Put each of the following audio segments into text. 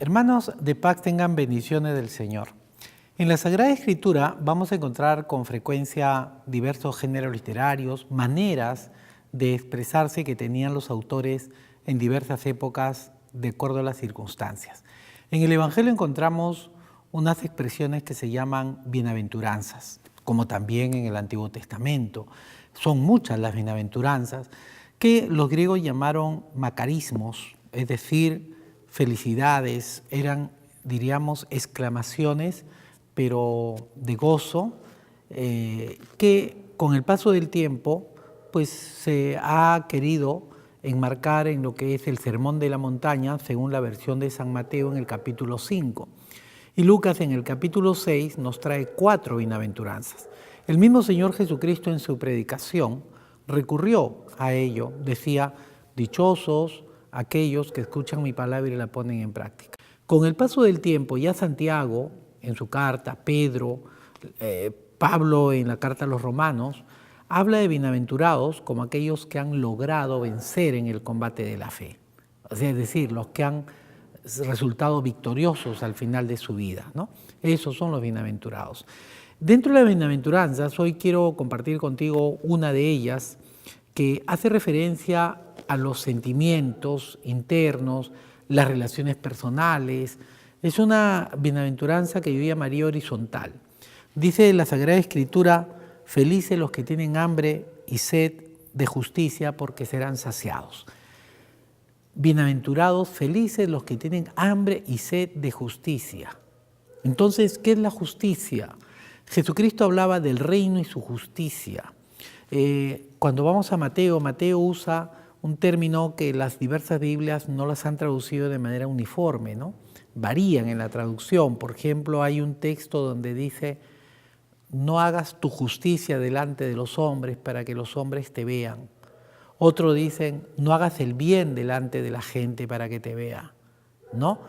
Hermanos de paz, tengan bendiciones del Señor. En la Sagrada Escritura vamos a encontrar con frecuencia diversos géneros literarios, maneras de expresarse que tenían los autores en diversas épocas de acuerdo a las circunstancias. En el Evangelio encontramos unas expresiones que se llaman bienaventuranzas, como también en el Antiguo Testamento. Son muchas las bienaventuranzas que los griegos llamaron macarismos, es decir, felicidades, eran, diríamos, exclamaciones, pero de gozo, que con el paso del tiempo pues se ha querido enmarcar en lo que es el Sermón de la Montaña, según la versión de San Mateo en el capítulo 5. Y Lucas en el capítulo 6 nos trae 4 bienaventuranzas. El mismo Señor Jesucristo en su predicación recurrió a ello, decía, dichosos aquellos que escuchan mi palabra y la ponen en práctica. Con el paso del tiempo, ya Santiago en su carta, Pedro, Pablo en la carta a los Romanos, habla de bienaventurados como aquellos que han logrado vencer en el combate de la fe. O sea, es decir, los que han resultado victoriosos al final de su vida, ¿no? Esos son los bienaventurados. Dentro de las bienaventuranzas, hoy quiero compartir contigo una de ellas que hace referencia a los sentimientos internos, las relaciones personales. Es una bienaventuranza que yo llamaría horizontal. Dice la Sagrada Escritura, felices los que tienen hambre y sed de justicia porque serán saciados. Bienaventurados, felices los que tienen hambre y sed de justicia. Entonces, ¿qué es la justicia? Jesucristo hablaba del reino y su justicia. Cuando vamos a Mateo, Mateo usa un término que las diversas Biblias no las han traducido de manera uniforme, ¿no? Varían en la traducción. Por ejemplo, hay un texto donde dice, no hagas tu justicia delante de los hombres para que los hombres te vean. Otro dicen, no hagas el bien delante de la gente para que te vea, ¿no?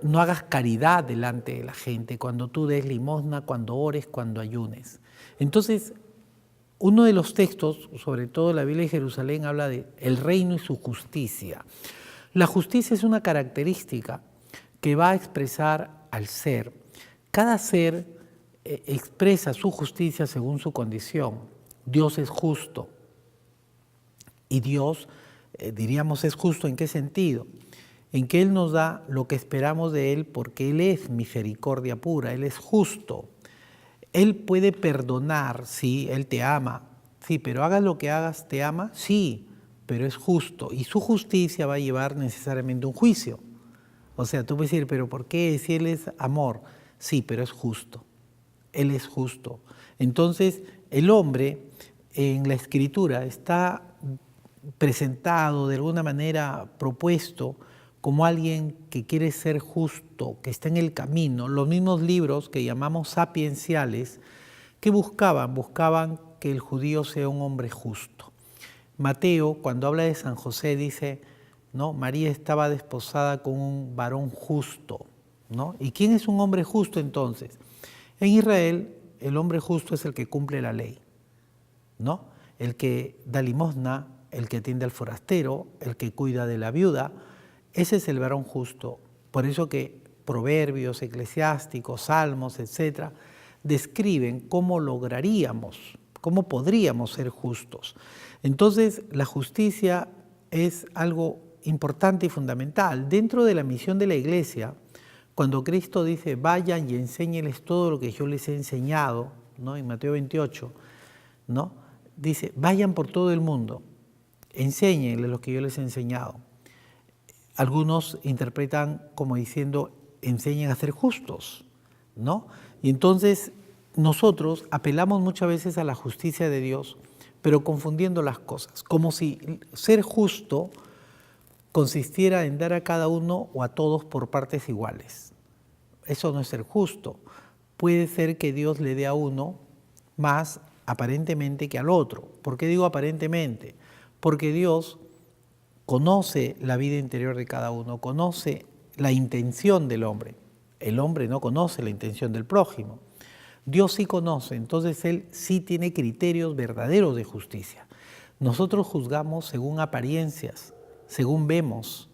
No hagas caridad delante de la gente, cuando tú des limosna, cuando ores, cuando ayunes. Entonces, uno de los textos, sobre todo la Biblia de Jerusalén, habla de el reino y su justicia. La justicia es una característica que va a expresar al ser. Cada ser expresa su justicia según su condición. Dios es justo. Y Dios, diríamos, es justo ¿en qué sentido? En que Él nos da lo que esperamos de Él porque Él es misericordia pura, Él es justo. Él puede perdonar, sí, Él te ama, sí, pero hagas lo que hagas, ¿te ama? Sí, pero es justo. Y su justicia va a llevar necesariamente un juicio. O sea, tú puedes decir, ¿pero por qué? Si Él es amor. Sí, pero es justo. Él es justo. Entonces, el hombre en la Escritura está presentado, de alguna manera propuesto, como alguien que quiere ser justo, que está en el camino. Los mismos libros que llamamos sapienciales, que buscaban que el judío sea un hombre justo. Mateo, cuando habla de San José, dice, ¿no? María estaba desposada con un varón justo, ¿no? ¿Y quién es un hombre justo entonces? En Israel, el hombre justo es el que cumple la ley, ¿no? El que da limosna, el que atiende al forastero, el que cuida de la viuda. Ese es el varón justo. Por eso que proverbios, eclesiásticos, salmos, etcétera, describen cómo lograríamos, cómo podríamos ser justos. Entonces, la justicia es algo importante y fundamental. Dentro de la misión de la Iglesia, cuando Cristo dice, vayan y enséñenles todo lo que yo les he enseñado, ¿no? En Mateo 28, ¿no? Dice, vayan por todo el mundo, enséñenles lo que yo les he enseñado. Algunos interpretan como diciendo, enseñen a ser justos, ¿no? Y entonces nosotros apelamos muchas veces a la justicia de Dios, pero confundiendo las cosas, como si ser justo consistiera en dar a cada uno o a todos por partes iguales. Eso no es ser justo. Puede ser que Dios le dé a uno más aparentemente que al otro. ¿Por qué digo aparentemente? Porque Dios conoce la vida interior de cada uno, conoce la intención del hombre. El hombre no conoce la intención del prójimo. Dios sí conoce, entonces Él sí tiene criterios verdaderos de justicia. Nosotros juzgamos según apariencias, según vemos.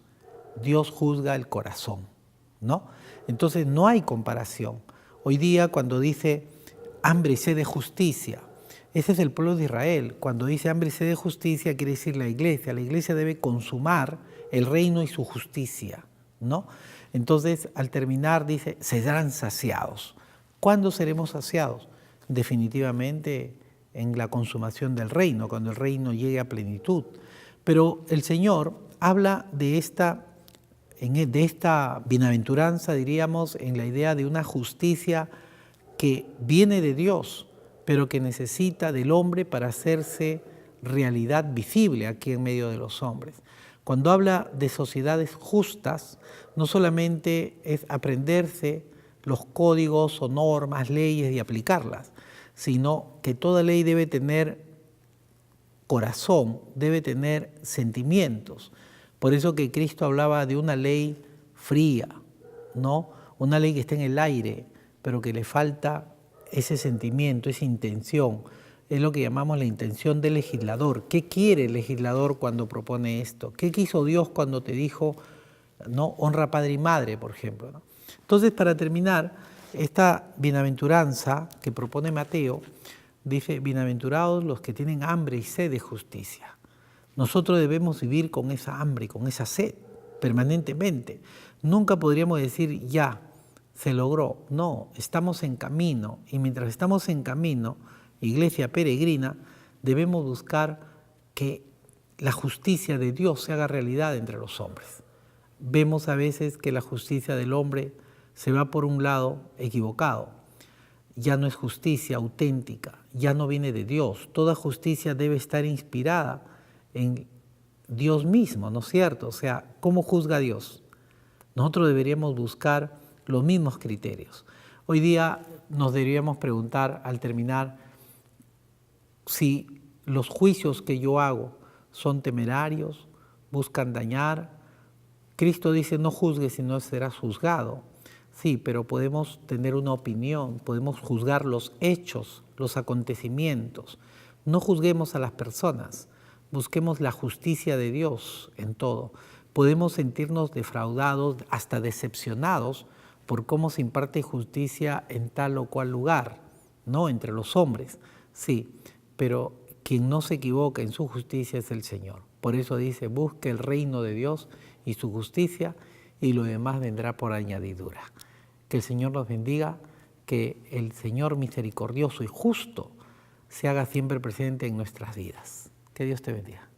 Dios juzga el corazón. ¿no? Entonces no hay comparación. Hoy día cuando dice hambre y sed de justicia, ese es el pueblo de Israel. Cuando dice hambre y sed de justicia quiere decir la iglesia. La iglesia debe consumar el reino y su justicia, ¿no? Entonces al terminar dice, serán saciados. ¿Cuándo seremos saciados? Definitivamente en la consumación del reino, cuando el reino llegue a plenitud. Pero el Señor habla de esta bienaventuranza, diríamos, en la idea de una justicia que viene de Dios, pero que necesita del hombre para hacerse realidad visible aquí en medio de los hombres. Cuando habla de sociedades justas, no solamente es aprenderse los códigos o normas, leyes y aplicarlas, sino que toda ley debe tener corazón, debe tener sentimientos. Por eso que Cristo hablaba de una ley fría, ¿no? Una ley que está en el aire, pero que le falta ese sentimiento, esa intención. Es lo que llamamos la intención del legislador. ¿Qué quiere el legislador cuando propone esto? ¿Qué quiso Dios cuando te dijo, no, honra a padre y madre, por ejemplo, ¿no? Entonces, para terminar, esta bienaventuranza que propone Mateo, dice, bienaventurados los que tienen hambre y sed de justicia. Nosotros debemos vivir con esa hambre, con esa sed, permanentemente. Nunca podríamos decir, ya, se logró. No, estamos en camino. Y mientras estamos en camino, iglesia peregrina, debemos buscar que la justicia de Dios se haga realidad entre los hombres. Vemos a veces que la justicia del hombre se va por un lado equivocado. Ya no es justicia auténtica, ya no viene de Dios. Toda justicia debe estar inspirada en Dios mismo, ¿no es cierto? O sea, ¿cómo juzga Dios? Nosotros deberíamos buscar los mismos criterios. Hoy día nos deberíamos preguntar al terminar si los juicios que yo hago son temerarios, buscan dañar. Cristo dice, no juzgues si no serás juzgado. Sí, pero podemos tener una opinión, podemos juzgar los hechos, los acontecimientos. No juzguemos a las personas, busquemos la justicia de Dios en todo. Podemos sentirnos defraudados, hasta decepcionados por cómo se imparte justicia en tal o cual lugar, ¿no? Entre los hombres, sí, pero quien no se equivoca en su justicia es el Señor. Por eso dice, busque el reino de Dios y su justicia, y lo demás vendrá por añadidura. Que el Señor nos bendiga, que el Señor misericordioso y justo se haga siempre presente en nuestras vidas. Que Dios te bendiga.